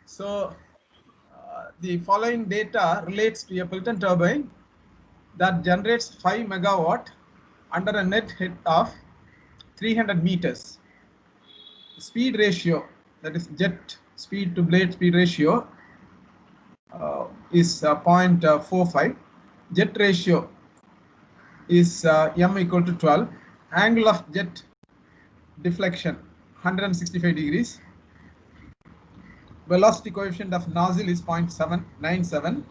So the following data relates to a Pelton turbine that generates 5 megawatt under a net height of 300 meters. Speed ratio, that is jet speed to blade speed ratio, is 0.45. Jet ratio is m equal to 12. Angle of jet deflection 165 degrees. Velocity coefficient of nozzle is 0.797.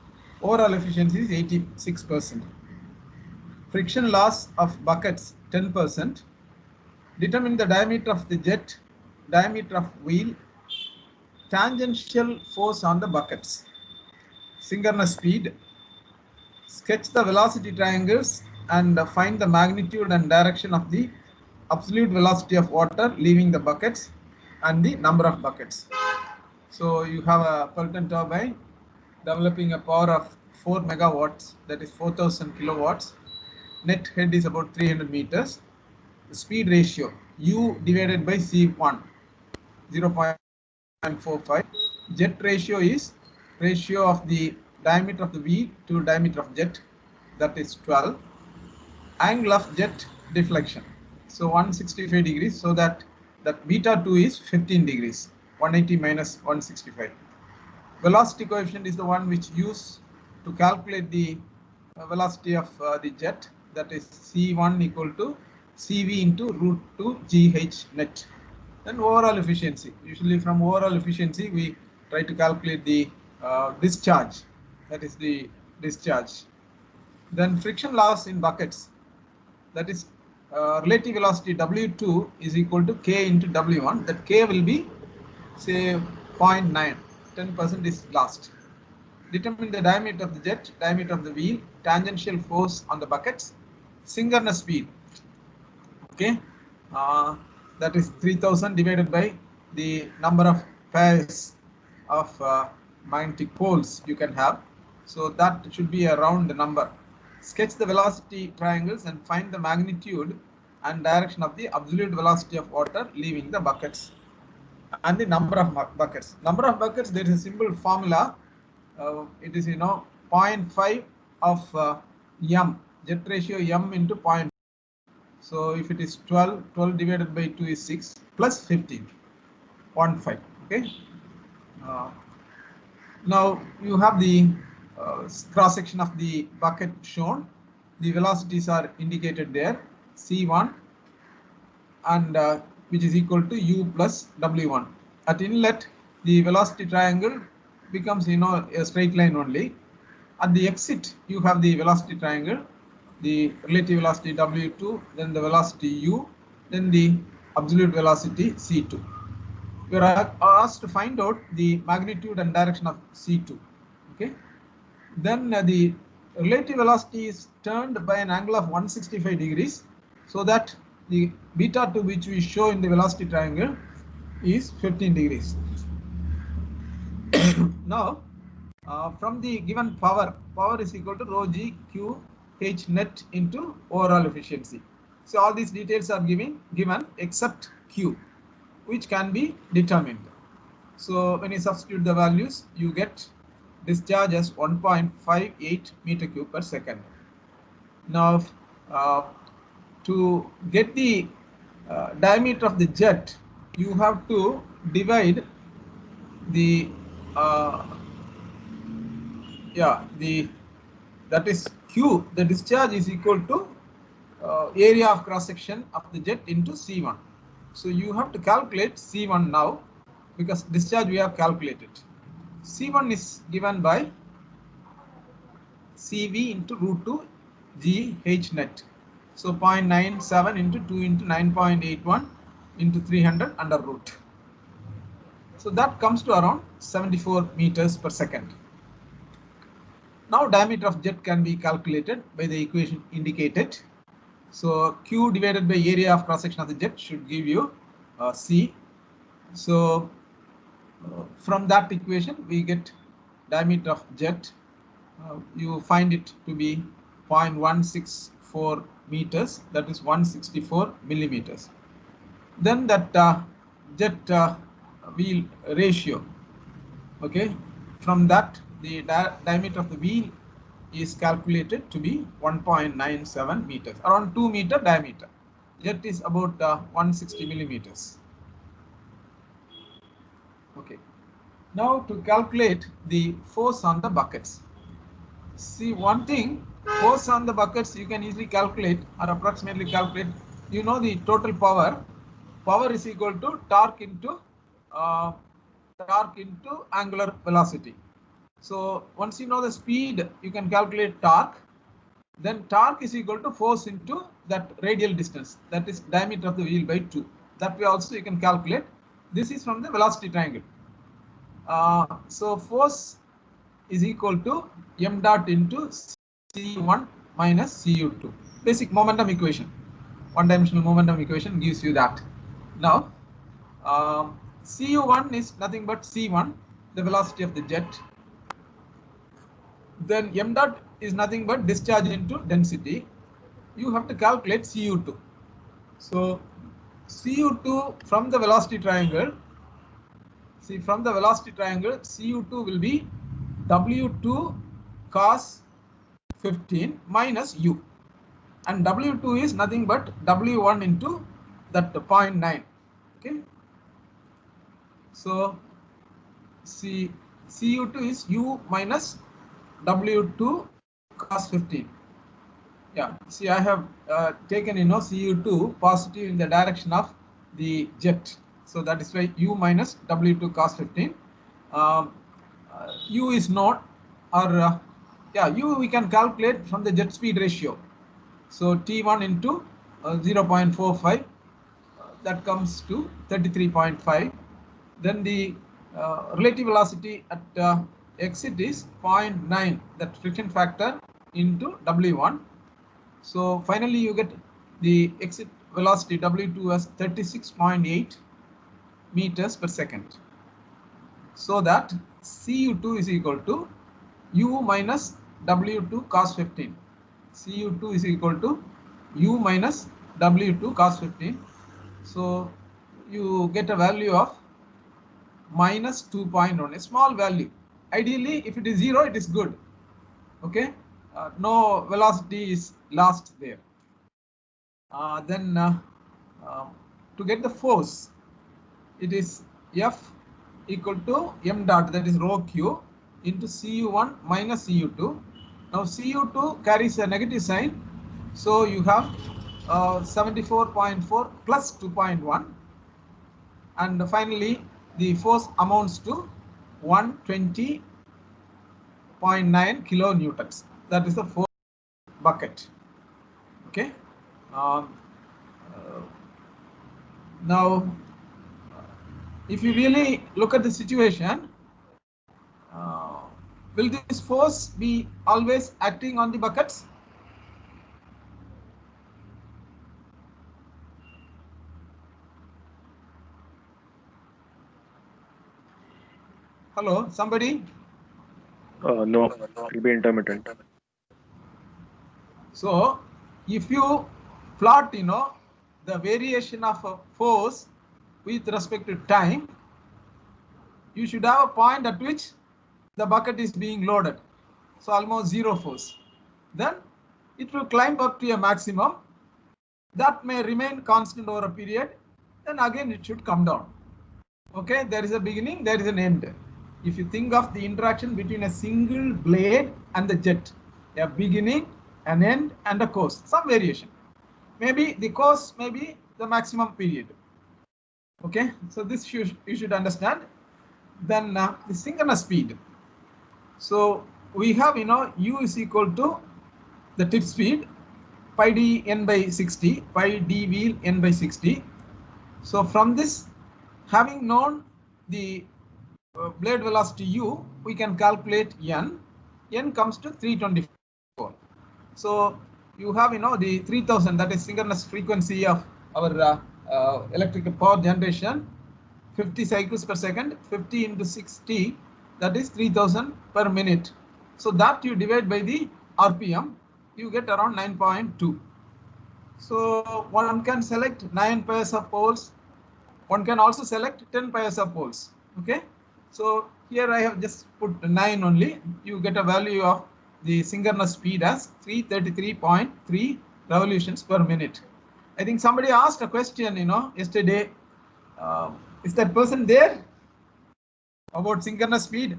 Overall efficiency is 86%. Friction loss of buckets 10%. Determine the diameter of the jet, diameter of wheel, tangential force on the buckets, synchronous speed. Sketch the velocity triangles and find the magnitude and direction of the absolute velocity of water leaving the buckets and the number of buckets. So you have a Pelton turbine developing a power of 4 megawatts, that is 4000 kilowatts. Net head is about 300 meters. The speed ratio U divided by C1, 0.45. Jet ratio is ratio of the diameter of the wheel to diameter of jet, that is 12. Angle of jet deflection, so 165 degrees, so that beta 2 is 15 degrees, 180 minus 165. Velocity coefficient is the one which used to calculate the velocity of the jet, that is C1 equal to CV into root 2 GH net. Then overall efficiency, usually from overall efficiency we try to calculate the discharge, that is the discharge. Then friction loss in buckets, that is relative velocity W2 is equal to K into W1. That K will be say 0.9, 10% is lost. Determine the diameter of the jet, diameter of the wheel, tangential force on the buckets, synchronous speed. Okay, that is 3000 divided by the number of pairs of magnetic poles you can have. So that should be a round number. Sketch the velocity triangles and find the magnitude and direction of the absolute velocity of water leaving the buckets and the number of buckets. Number of buckets, there is a simple formula. It is 0.5 of m, jet ratio m into 0.5. So if it is 12 divided by 2 is 6 plus 15, 0.5. Okay. Now you have the cross section of the bucket shown. The velocities are indicated there, C1 and which is equal to U plus W1. At inlet, the velocity triangle becomes a straight line only. At the exit, you have the velocity triangle, the relative velocity W2, then the velocity U, then the absolute velocity C2. You are asked to find out the magnitude and direction of C2. Okay. Then the relative velocity is turned by an angle of 165 degrees, so that the beta 2 which we show in the velocity triangle is 15 degrees. Now from the given power is equal to rho g q h net into overall efficiency. So all these details are given except q, which can be determined. So when you substitute the values, you get discharge as 1.58 meter cube per second. Now to get the diameter of the jet, you have to divide the that is Q, the discharge is equal to area of cross section of the jet into C1. So you have to calculate C1 now, because discharge we have calculated. C1 is given by CV into root 2 GH net. So 0.97 into 2 into 9.81 into 300 under root. So that comes to around 74 meters per second. Now diameter of jet can be calculated by the equation indicated. So Q divided by area of cross section of the jet should give you C. So from that equation we get diameter of jet. You find it to be 0.164 meters, that is 164 millimeters. Then that jet wheel ratio, Okay, from that the diameter of the wheel is calculated to be 1.97 meters, around 2-meter diameter. Jet is about 160 millimeters. Okay, now to calculate the force on the buckets. See, one thing, force on the buckets you can easily calculate or approximately calculate. You know the total power. Power is equal to torque into angular velocity. So once you know the speed, you can calculate torque. Then torque is equal to force into that radial distance, that is diameter of the wheel by 2. That way also you can calculate. This is from the velocity triangle. So force is equal to m dot into C1 minus Cu2. Basic momentum equation. One-dimensional momentum equation gives you that. Now, Cu1 is nothing but C1, the velocity of the jet. Then m dot is nothing but discharge into density. You have to calculate Cu2. So Cu2 from the velocity triangle, see, from the velocity triangle, Cu2 will be W2 cos 15 minus U, and W2 is nothing but W1 into that 0.9. Okay, so see, Cu2 is U minus W2 cos 15. Yeah, see, I have taken Cu2 positive in the direction of the jet, so that is why U minus W2 cos 15. U is not, or yeah, U we can calculate from the jet speed ratio. So T1 into 0.45, that comes to 33.5. Then the relative velocity at exit is 0.9, that friction factor into W1. So finally you get the exit velocity W2 as 36.8 meters per second. So that Cu2 is equal to U minus W2 cos 15. Cu2 is equal to U minus W2 cos 15. So you get a value of minus 2.1, a small value. Ideally, if it is 0, it is good. Okay, no velocity is lost there. Then to get the force, it is F equal to m dot, that is rho q, into Cu1 minus Cu2. Now Cu2 carries a negative sign, so you have 74.4 plus 2.1, and finally the force amounts to 120.9 kilonewtons. That is the force bucket. Okay. Now, if you really look at the situation, will this force be always acting on the buckets? Hello, somebody? No, it will be intermittent. So, if you plot, the variation of a force with respect to time, you should have a point at which the bucket is being loaded. So almost zero force. Then it will climb up to a maximum that may remain constant over a period. Then again it should come down. Okay, there is a beginning, there is an end. If you think of the interaction between a single blade and the jet, a beginning, an end, and a course, some variation. Maybe the course may be the maximum period. Okay, so this you should understand. Then the synchronous speed. So we have, U is equal to the tip speed, pi d n by 60, pi d wheel n by 60. So from this, having known the blade velocity U, we can calculate n. N comes to 324. So you have, the 3000, that is synchronous frequency of our electrical power generation, 50 cycles per second, 50 into 60, that is 3000 per minute. So that you divide by the RPM, you get around 9.2. So one can select 9 pairs of poles. One can also select 10 pairs of poles. Okay. So here I have just put 9 only. You get a value of the synchronous speed as 333.3 revolutions per minute. I think somebody asked a question, yesterday. Is that person there about synchronous speed?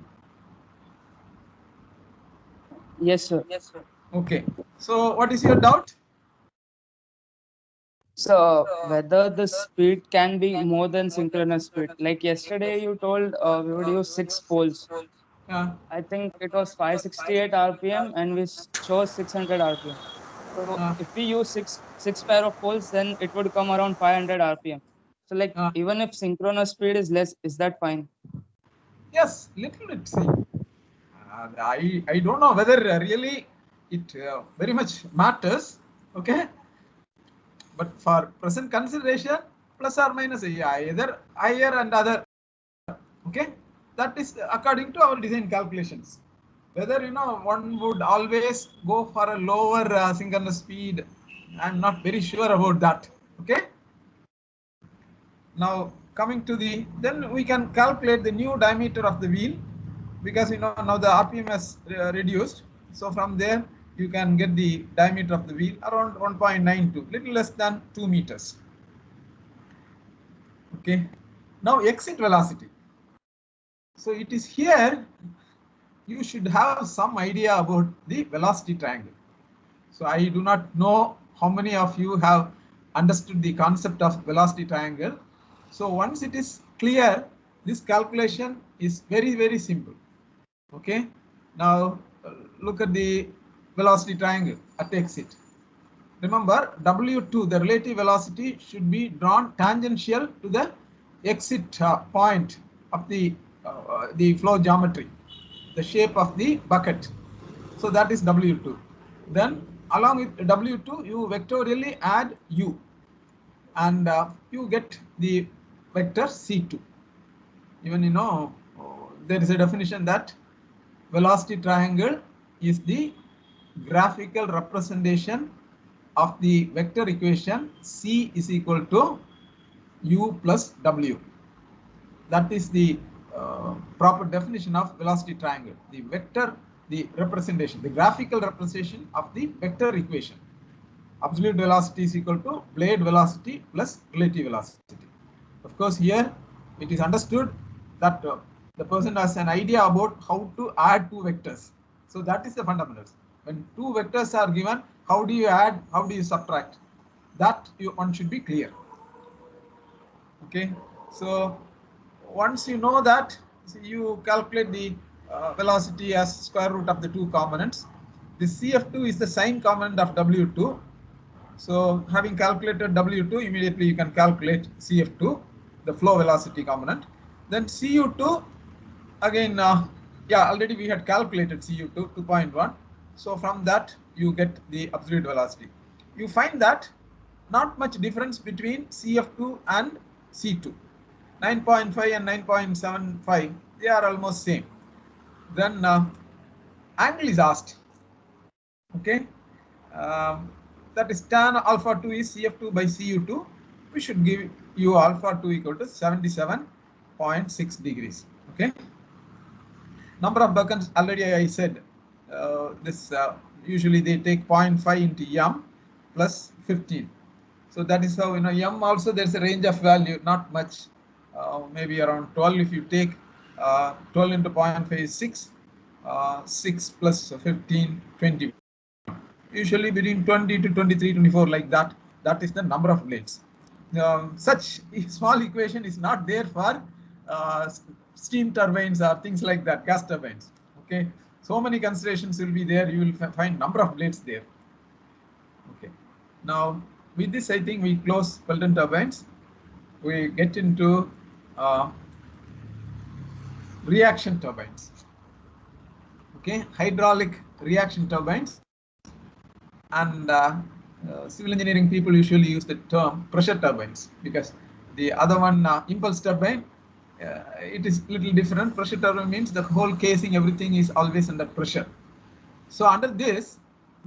Yes, sir. Okay. So what is your doubt? So whether the speed can be more than synchronous speed. Like yesterday, you told we would use 6 poles. I think it was 568 RPM and we chose 600 RPM. So if we use six pair of poles, then it would come around 500 RPM. So like even if synchronous speed is less, is that fine? Yes, little bit. See, I don't know whether really it very much matters. Okay, but for present consideration, plus or minus, yeah, either higher and other. Okay, that is according to our design calculations. Whether one would always go for a lower synchronous speed, I'm not very sure about that. Okay. Now coming to then we can calculate the new diameter of the wheel, because now the RPM has reduced. So from there you can get the diameter of the wheel around 1.92, little less than 2 meters. Okay. Now exit velocity. So it is here you should have some idea about the velocity triangle. So I do not know how many of you have understood the concept of velocity triangle. So once it is clear, this calculation is very, very simple. Okay. Now look at the velocity triangle at exit. Remember, W2, the relative velocity, should be drawn tangential to the exit point of the flow geometry, the shape of the bucket. So that is W2. Then along with W2, you vectorially add U, and you get the vector C2. Even there is a definition that velocity triangle is the graphical representation of the vector equation C is equal to U plus W. That is the proper definition of velocity triangle. The vector, the representation, the graphical representation of the vector equation. Absolute velocity is equal to blade velocity plus relative velocity. Of course, here it is understood that the person has an idea about how to add two vectors. So that is the fundamentals. When two vectors are given, how do you add, how do you subtract? That one should be clear. Okay, so once you know that, so you calculate the velocity as square root of the two components. The CF2 is the sine component of W2. So having calculated W2, immediately you can calculate CF2, the flow velocity component. Then CU2, again, yeah, already we had calculated CU2, 2.1. So from that, you get the absolute velocity. You find that not much difference between CF2 and C2. 9.5 and 9.75, they are almost same. Then angle is asked. Okay. That is tan alpha 2 is CF2 by CU2. We should give U alpha 2 equal to 77.6 degrees. Okay. Number of beacons, already I said this usually they take 0.5 into m plus 15. So that is how m also there's a range of value, not much, maybe around 12. If you take 12 into 0.5 is 6, 6 plus 15, 20. Usually between 20 to 23, 24, like that. That is the number of blades. Such small equation is not there for steam turbines or things like that, gas turbines. Okay, so many considerations will be there. You will find number of blades there. Okay, now with this, I think we close Pelton turbines. We get into reaction turbines. Okay, hydraulic reaction turbines. And civil engineering people usually use the term pressure turbines, because the other one, impulse turbine, it is little different. Pressure turbine means the whole casing, everything is always under pressure. So under this,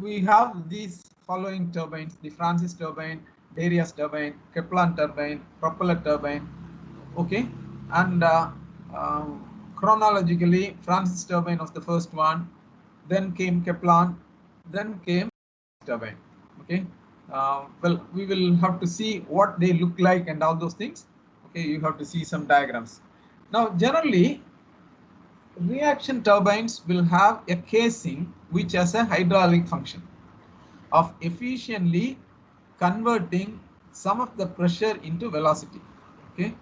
we have these following turbines: the Francis turbine, Darius turbine, Kaplan turbine, propeller turbine. Okay, and chronologically, Francis turbine was the first one, then came Kaplan, then came turbine. Okay, well, we will have to see what they look like and all those things. Okay, you have to see some diagrams. Now, generally, reaction turbines will have a casing which has a hydraulic function of efficiently converting some of the pressure into velocity. Okay,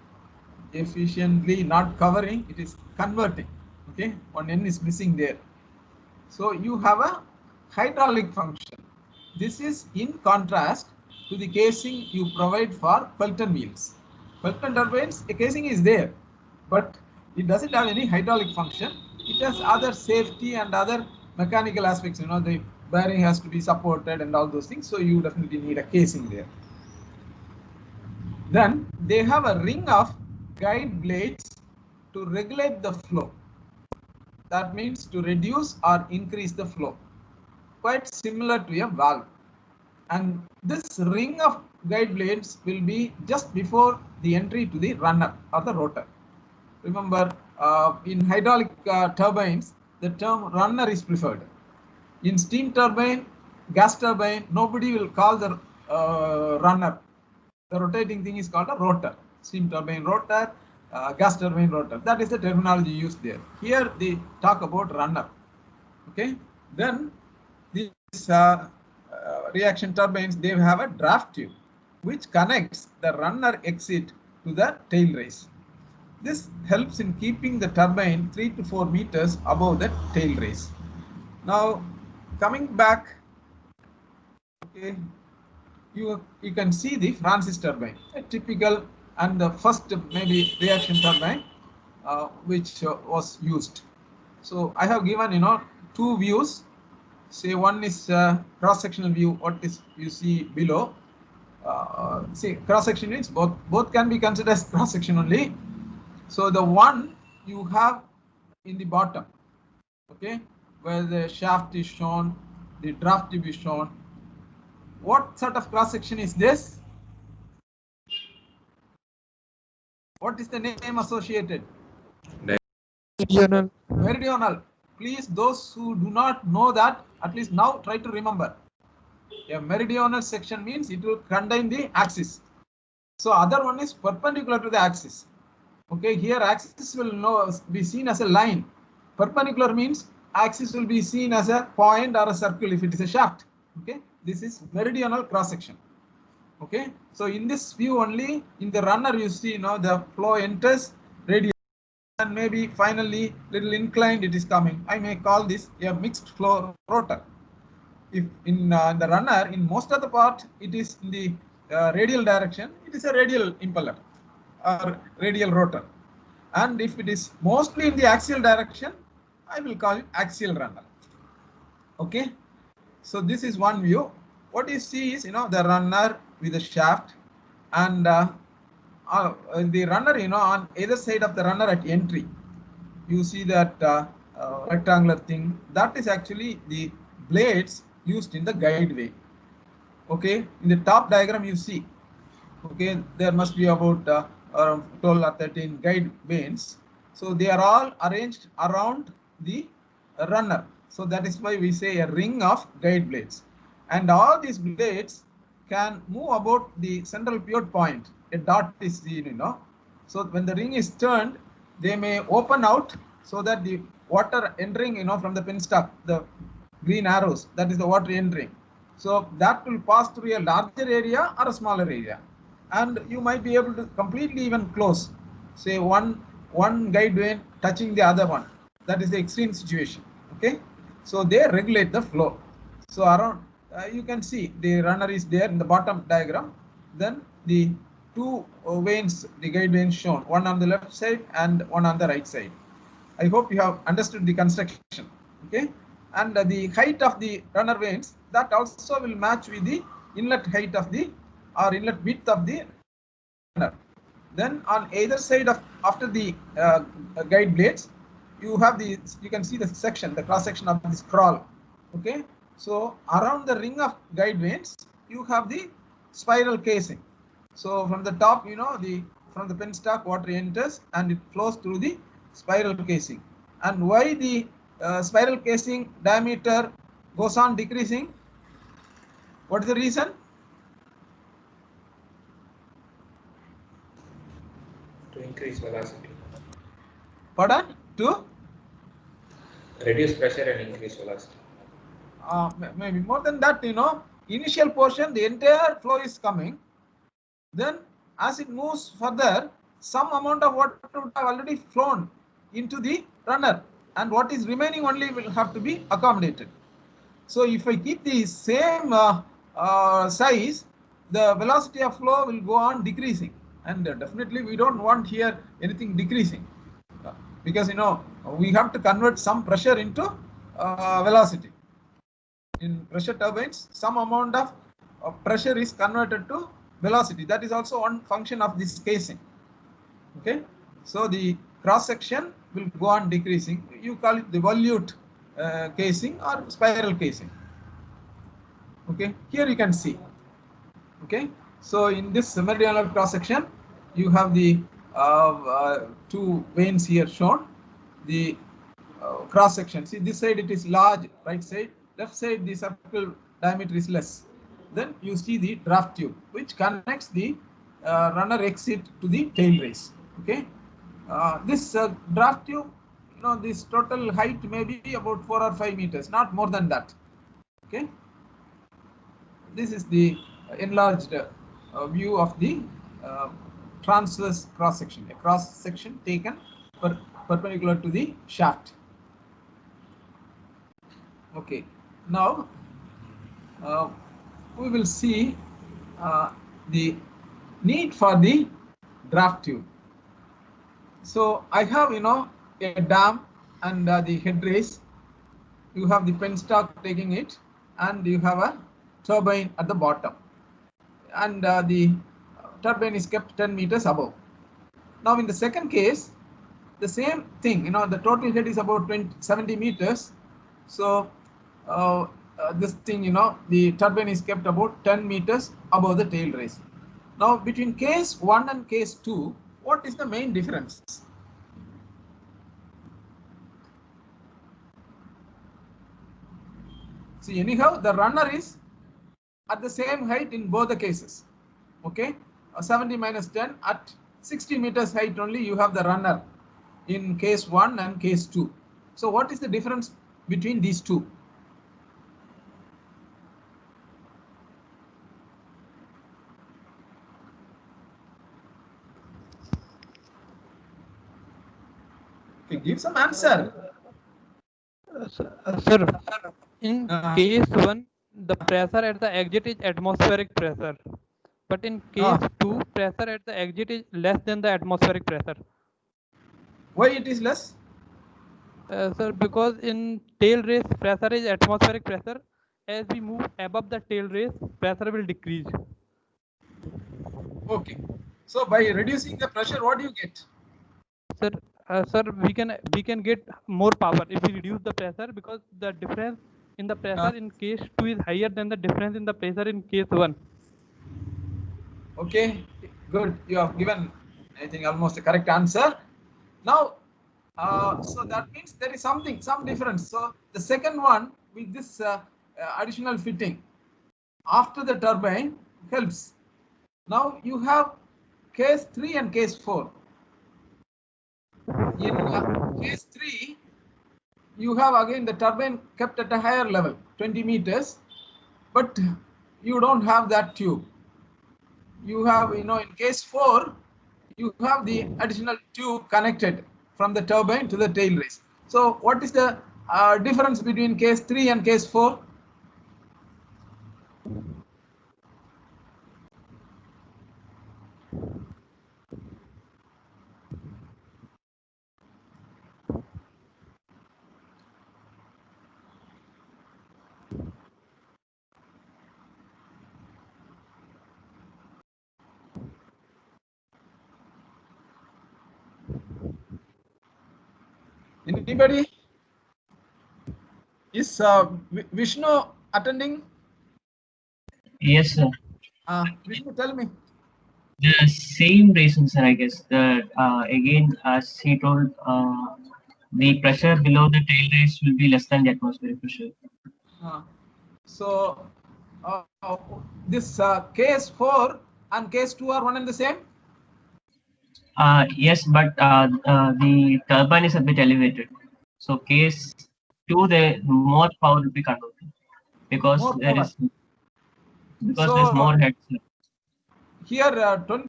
efficiently not covering, it is converting. Okay, one N is missing there. So you have a hydraulic function. This is in contrast to the casing you provide for Pelton wheels. Pelton turbines, a casing is there, but it doesn't have any hydraulic function. It has other safety and other mechanical aspects. You know, the bearing has to be supported and all those things. So you definitely need a casing there. Then they have a ring of guide blades to regulate the flow. That means to reduce or increase the flow. Quite similar to a valve. And this ring of guide blades will be just before the entry to the runner or the rotor. Remember, in hydraulic turbines, the term runner is preferred. In steam turbine, gas turbine, nobody will call the runner. The rotating thing is called a rotor. Steam turbine rotor, gas turbine rotor. That is the terminology used there. Here they talk about runner. Okay. Then these reaction turbines, they have a draft tube which connects the runner exit to the tail race. This helps in keeping the turbine 3 to 4 meters above the tail race. Now, coming back, okay, you can see the Francis turbine, a typical and the first maybe reaction turbine which was used. So I have given, you know, two views. Say one is cross-sectional view, what is you see below. See, cross-section means both can be considered as cross-section only. So the one you have in the bottom, okay, where the shaft is shown, the draft tube is shown. What sort of cross-section is this? What is the name associated? Meridional. Meridional. Please, those who do not know that, at least now try to remember. A meridional section means it will contain the axis. So other one is perpendicular to the axis. Okay, here axis will be seen as a line. Perpendicular means axis will be seen as a point or a circle if it is a shaft. Okay, this is meridional cross section. Okay, so in this view only, in the runner you see, you know, the flow enters radial and maybe finally little inclined it is coming. I may call this a mixed flow rotor. If in the runner, in most of the part it is in the radial direction, it is a radial impeller or radial rotor. And if it is mostly in the axial direction, I will call it axial runner. Okay, so this is one view. What you see is, you know, the runner with the shaft and the runner, you know, on either side of the runner at entry, you see that rectangular thing. That is actually the blades used in the guide way. Okay, in the top diagram you see, okay, there must be about around 12 or 13 guide vanes. So they are all arranged around the runner. So that is why we say a ring of guide blades. And all these blades can move about the central pivot point. A dot is seen, you know. So when the ring is turned, they may open out so that the water entering, you know, from the penstock, the green arrows, that is the water entering. So that will pass through a larger area or a smaller area. And you might be able to completely even close, say one guide vane touching the other one. That is the extreme situation. Okay, so they regulate the flow. So around you can see the runner is there in the bottom diagram. Then the two vanes, the guide vanes shown, one on the left side and one on the right side. I hope you have understood the construction. Okay, and the height of the runner vanes, that also will match with the inlet height of the or inlet width of the runner. Then on either side of after the guide blades, you can see the section, the cross section of this crawl. Okay, so around the ring of guide vanes, you have the spiral casing. So from the top, you know, from the penstock water enters and it flows through the spiral casing. And why the spiral casing diameter goes on decreasing? What is the reason? To increase velocity. Pardon? To reduce pressure and increase velocity. Maybe more than that, initial portion, the entire flow is coming. Then as it moves further, some amount of water would have already flown into the runner, and what is remaining only will have to be accommodated. So if I keep the same size, the velocity of flow will go on decreasing, and definitely we don't want here anything decreasing, because we have to convert some pressure into velocity. In pressure turbines, some amount of pressure is converted to velocity. That is also one function of this casing. Okay, so the cross section will go on decreasing. You call it the volute casing or spiral casing. Okay, here you can see. Okay, so in this meridional cross section, you have the two veins here shown. The cross section. See, this side it is large, right side. Left side the circle diameter is less. Then you see the draft tube, which connects the runner exit to the tail race. Okay, this draft tube, this total height may be about 4 or 5 meters, not more than that. Okay, this is the enlarged view of the transverse cross section, a cross section taken perpendicular to the shaft. Okay, now we will see the need for the draft tube. So I have a dam and the head race. You have the penstock taking it, and you have a turbine at the bottom, and the turbine is kept 10 meters above. Now in the second case, the same thing, the total head is about 70 meters. So this thing, the turbine is kept about 10 meters above the tail race. Now between case 1 and case 2, what is the main difference? See, anyhow, the runner is at the same height in both the cases. Okay, 70 minus 10, at 60 meters height only you have the runner in case 1 and case 2. So what is the difference between these two? Okay, give some answer. Sir, in case 1, the pressure at the exit is atmospheric pressure, but in case 2, pressure at the exit is less than the atmospheric pressure. Why it is less? Sir, because in tail race, pressure is atmospheric pressure. As we move above the tail race, pressure will decrease. Okay, so by reducing the pressure, what do you get? Sir, we can get more power if we reduce the pressure, because the difference in the pressure in case 2 is higher than the difference in the pressure in case 1. Okay, good. You have given, I think, almost the correct answer. Now, so that means there is some difference. So the second one with this additional fitting after the turbine helps. Now you have case 3 and case 4. In case 3, you have again the turbine kept at a higher level, 20 meters, but you don't have that tube. You have, in case 4, you have the additional tube connected from the turbine to the tail race. So what is the difference between case 3 and case 4? Anybody? Is Vishnu attending? Yes, sir. Vishnu, tell me. The same reason, sir, I guess. Again, as he told, the pressure below the tail race will be less than the atmospheric pressure. So this case 4 and case 2 are one and the same? Yes, but the turbine is a bit elevated. So case 2, the more power will be converted because More there power. is because So there's more heads. here 20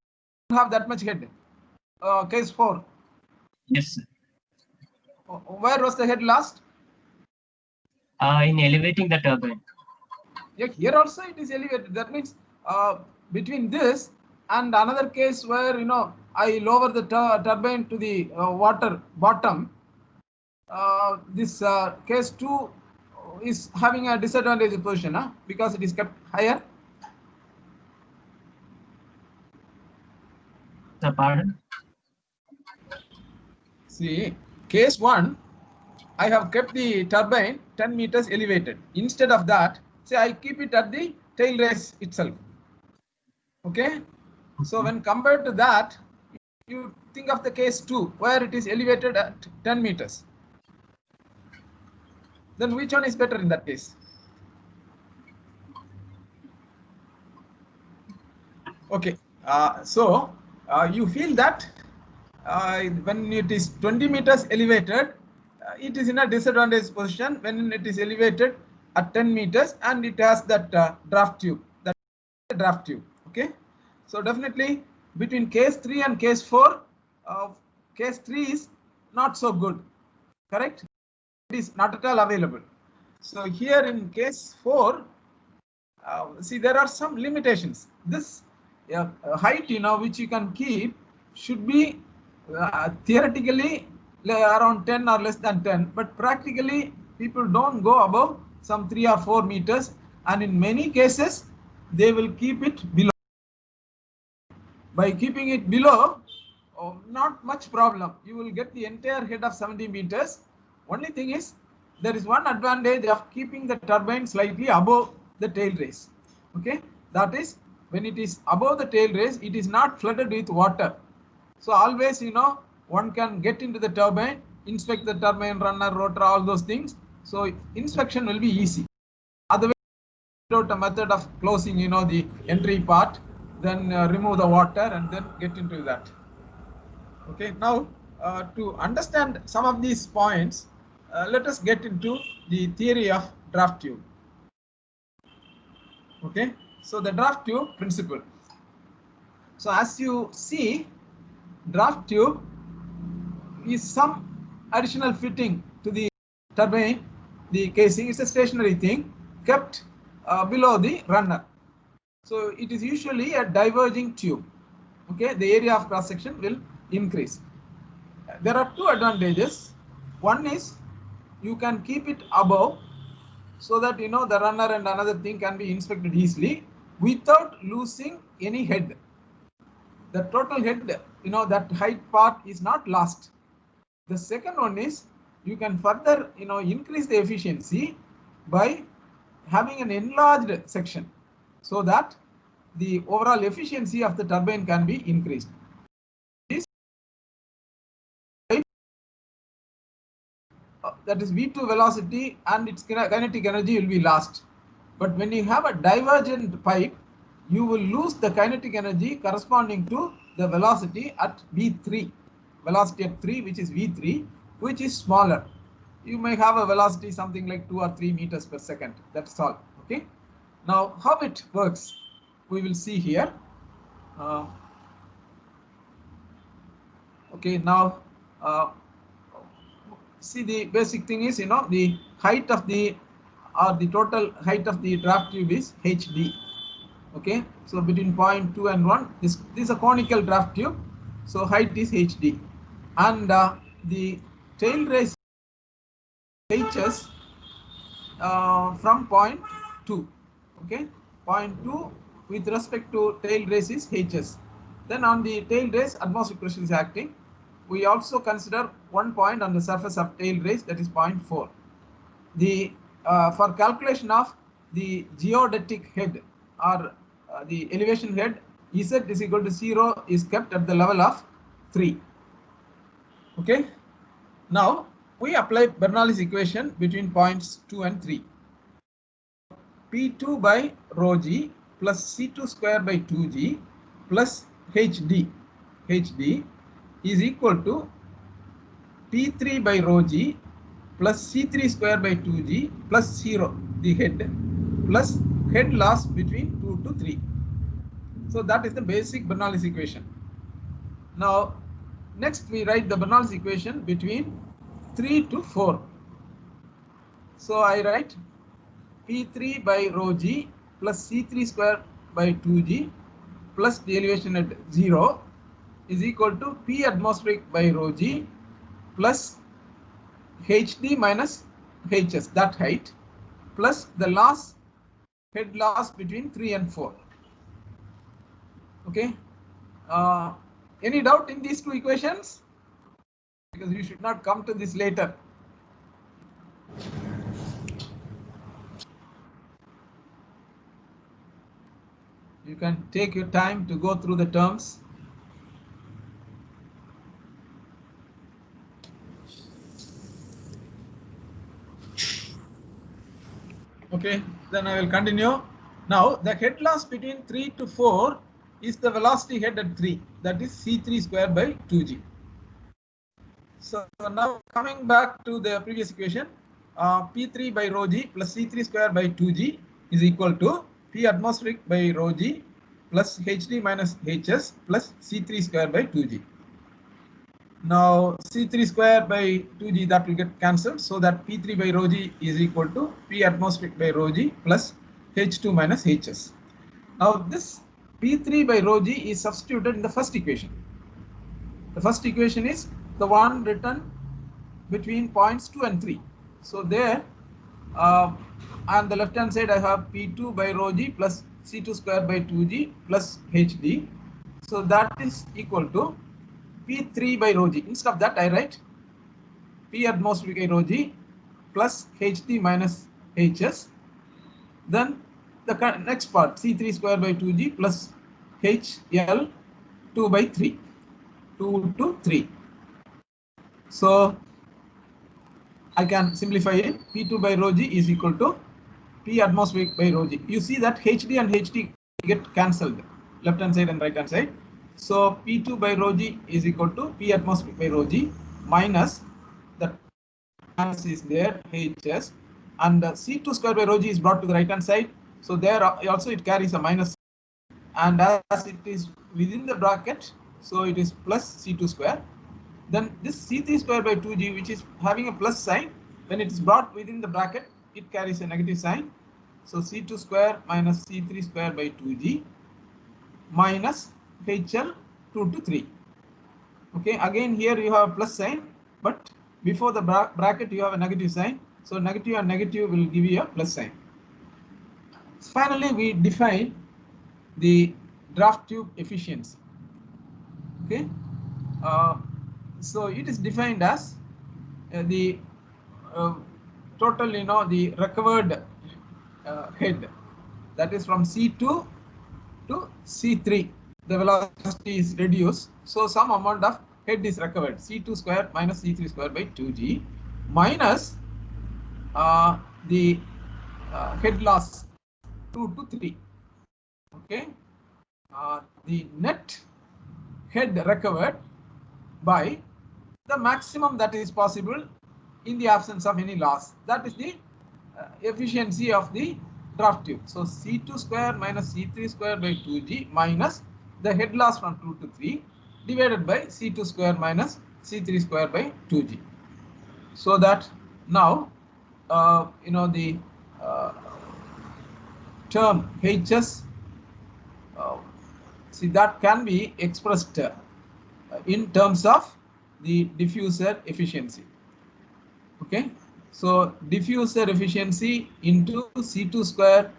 have that much head. Case 4. Yes, sir. Where was the head last? In elevating the turbine. Yeah, here also it is elevated. That means between this and another case where I lower the turbine to the water bottom, this case 2 is having a disadvantageous position because it is kept higher. Pardon? See, case 1, I have kept the turbine 10 meters elevated. Instead of that, say I keep it at the tail race itself. Okay. So when compared to that, you think of the case 2 where it is elevated at 10 meters. Then which one is better in that case? Okay. So you feel that when it is 20 meters elevated, it is in a disadvantaged position when it is elevated at 10 meters and it has that draft tube. That draft tube. Okay. So definitely between case 3 and case 4, case 3 is not so good. Correct? It is not at all available. So here in case 4, see, there are some limitations. This height, which you can keep should be theoretically around 10 or less than 10, but practically people don't go above some 3 or 4 meters, and in many cases they will keep it below. By keeping it below, not much problem. You will get the entire head of 70 meters. Only thing is, there is one advantage of keeping the turbine slightly above the tail race. Okay, that is when it is above the tail race, it is not flooded with water. So always, one can get into the turbine, inspect the turbine, runner, rotor, all those things. So inspection will be easy. Otherwise, without a method of closing, the entry part, then remove the water and then get into that. Okay, now to understand some of these points, let us get into the theory of draft tube. Okay, so the draft tube principle. So as you see, draft tube is some additional fitting to the turbine. The casing is a stationary thing kept below the runner. So it is usually a diverging tube. Okay, the area of cross section will increase. There are two advantages. One is you can keep it above so that the runner and another thing can be inspected easily without losing any head. The total head, that height part is not lost. The second one is you can further increase the efficiency by having an enlarged section so that the overall efficiency of the turbine can be increased. That is V2 velocity and its kinetic energy will be lost. But when you have a divergent pipe, you will lose the kinetic energy corresponding to the velocity at V3. Velocity at 3, which is V3, which is smaller. You may have a velocity something like 2 or 3 meters per second. That's all. Okay. Now, how it works, we will see here. Okay. Now, see, the basic thing is, the height of the total height of the draft tube is HD. Okay, so between 0.2 and 1, this is a conical draft tube, so height is HD, and the tail race HS from 0.2. Okay, 0.2 with respect to tail race is HS. Then on the tail race, atmospheric pressure is acting. We also consider 1 point on the surface of tail race, that is 0.4. The for calculation of the geodetic head or the elevation head, Z is equal to 0 is kept at the level of 3. Okay. Now we apply Bernoulli's equation between points 2 and 3. P2 by rho g plus C2 square by 2g plus HD is equal to P3 by rho g plus C3 square by 2g plus 0, the head, plus head loss between 2 to 3. So that is the basic Bernoulli's equation. Now next we write the Bernoulli's equation between 3 to 4. So I write P3 by rho g plus C3 square by 2g plus the elevation at 0 is equal to P atmospheric by rho g plus HD minus HS, that height, plus the loss, head loss between 3 and 4. Okay. Any doubt in these two equations? Because you should not come to this later. You can take your time to go through the terms. Okay, then I will continue. Now the head loss between 3 to 4 is the velocity head at 3, that is C3 square by 2g. So now coming back to the previous equation, P3 by rho g plus C3 square by 2g is equal to P atmospheric by rho g plus HD minus HS plus C3 square by 2g. Now C3 square by 2g, that will get cancelled, so that P3 by rho g is equal to P atmospheric by rho g plus H2 minus HS. Now this P3 by rho g is substituted in the first equation. The first equation is the one written between points 2 and 3. So there on the left hand side I have P2 by rho g plus C2 square by 2g plus HD. So that is equal to P3 by rho g. Instead of that I write P atmospheric by rho g plus HD minus HS. Then the next part C3 square by 2g plus HL 2 by 3. 2 to 3. So I can simplify it. P2 by rho g is equal to P atmospheric by rho g. You see that HD and HT get cancelled, left hand side and right hand side. So P2 by rho g is equal to P atmospheric by rho g minus the minus is there HS, and C2 square by rho g is brought to the right hand side. So there also it carries a minus, and as it is within the bracket, so it is plus C2 square. Then this C3 square by 2g, which is having a plus sign, when it is brought within the bracket, it carries a negative sign. So C2 square minus C3 square by 2g minus HL 2 to 3. Okay, again here you have a plus sign, but before the bracket you have a negative sign. So negative and negative will give you a plus sign. Finally, we define the draft tube efficiency. Okay. So it is defined as the total, the recovered head, that is from C2 to C3, the velocity is reduced, so some amount of head is recovered, C2 square minus C3 square by 2g minus the head loss 2 to 3. Okay, the net head recovered by the maximum that is possible in the absence of any loss. That is the efficiency of the draft tube. So C2 square minus C3 square by 2g minus the head loss from 2 to 3 divided by C2 square minus C3 square by 2g. So that now the term HS, see, that can be expressed in terms of the diffuser efficiency. Okay, so diffuser efficiency into C2 square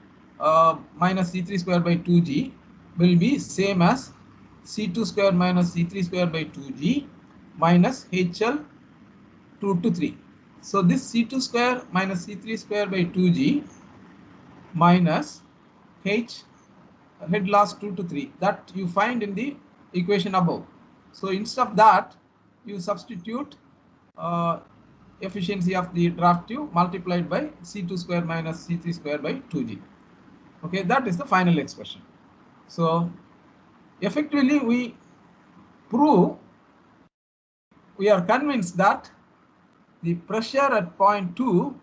minus C3 square by 2g will be same as C2 square minus C3 square by 2g minus HL 2 to 3. So this C2 square minus C3 square by 2g minus head loss 2 to 3 that you find in the equation above. So instead of that, you substitute efficiency of the draft tube multiplied by C2 square minus C3 square by 2G. Okay, that is the final expression. So effectively we are convinced that the pressure at point 2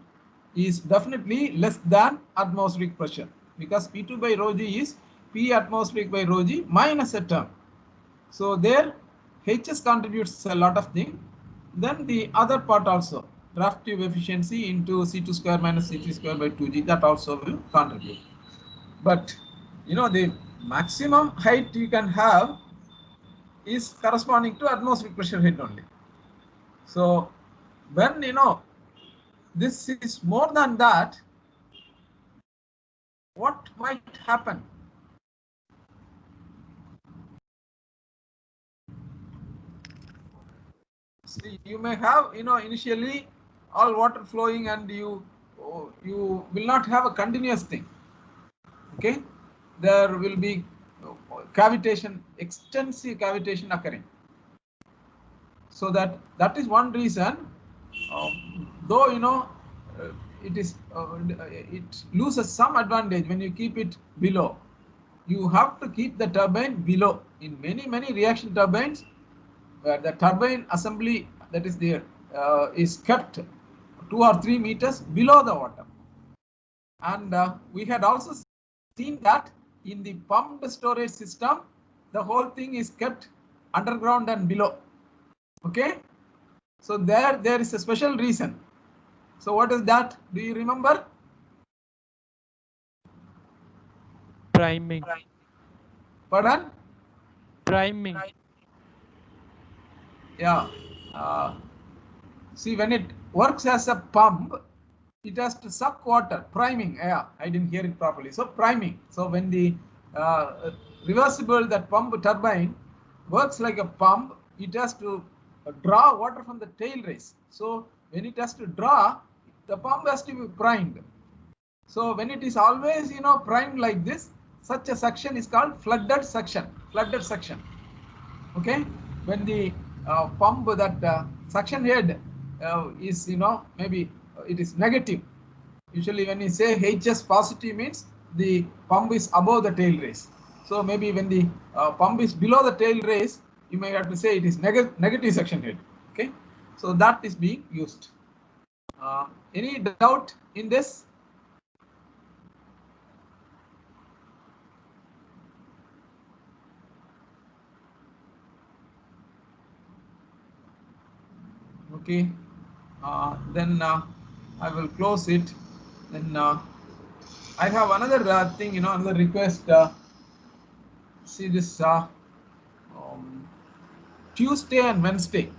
is definitely less than atmospheric pressure, because P2 by rho g is P atmospheric by rho g minus a term. So there HS contributes a lot of things. Then the other part also, draft tube efficiency into C2 square minus C3 square by 2G, that also will contribute. But you know, the maximum height you can have is corresponding to atmospheric pressure head only. So when you know this is more than that, what might happen? See, you may have, you know, initially all water flowing and you will not have a continuous thing. Okay, there will be cavitation, extensive cavitation occurring. So that is one reason, though you know it loses some advantage when you keep it below. You have to keep the turbine below. In many reaction turbines, where the turbine assembly that is there is kept 2 or 3 meters below the water. And we had also seen that in the pumped storage system, the whole thing is kept underground and below. Okay, so there is a special reason. So what is that? Do you remember? Priming. Pardon? Priming. Yeah. See, when it works as a pump, it has to suck water. Priming. Yeah, I didn't hear it properly. So priming. So when the reversible, that pump turbine works like a pump, it has to draw water from the tail race. So when it has to draw, the pump has to be primed. So when it is always, you know, primed like this, such a suction is called flooded suction. Flooded suction. Okay, when the pump, that suction head is, you know, maybe it is negative. Usually when you say HS positive means the pump is above the tail race. So maybe when the pump is below the tail race, you may have to say it is negative suction head. Okay, so that is being used. Any doubt in this? Okay, then I will close it. Then I have another thing, you know, another request. See this Tuesday and Wednesday.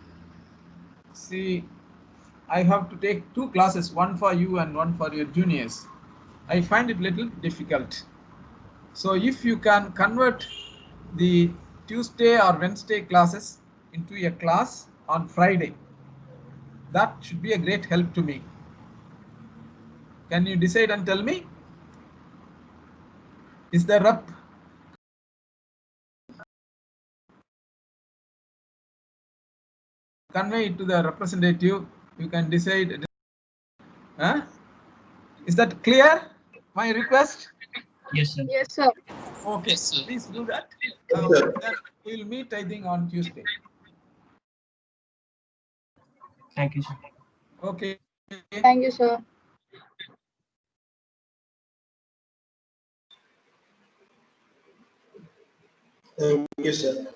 See, I have to take 2 classes, one for you and one for your juniors. I find it little difficult. So if you can convert the Tuesday or Wednesday classes into a class on Friday, that should be a great help to me. Can you decide and tell me? Is there up? Convey it to the representative. You can decide. Huh? Is that clear? My request? Yes, sir. Yes, sir. Okay, please do that. Then we'll meet, I think, on Tuesday. Thank you, sir. Okay. Thank you, sir. Thank you, sir.